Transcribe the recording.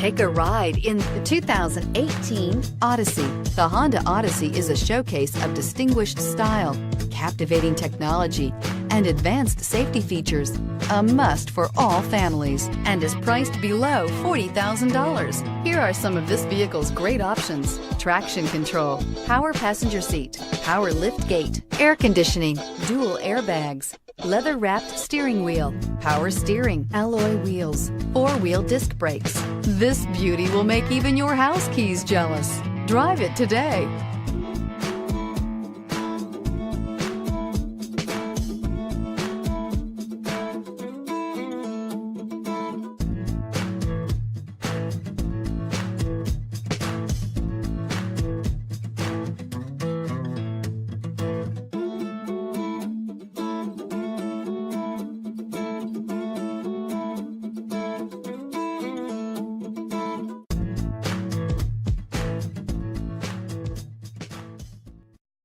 Take a ride in the 2018 Odyssey. The Honda Odyssey is a showcase of distinguished style, captivating technology, and advanced safety features. A must for all families, and is priced below $40,000. Here are some of this vehicle's great options: traction control, power passenger seat, power lift gate, air conditioning, dual airbags, leather-wrapped steering wheel, power steering, alloy wheels, four-wheel disc brakes. This beauty will make even your house keys jealous. Drive it today.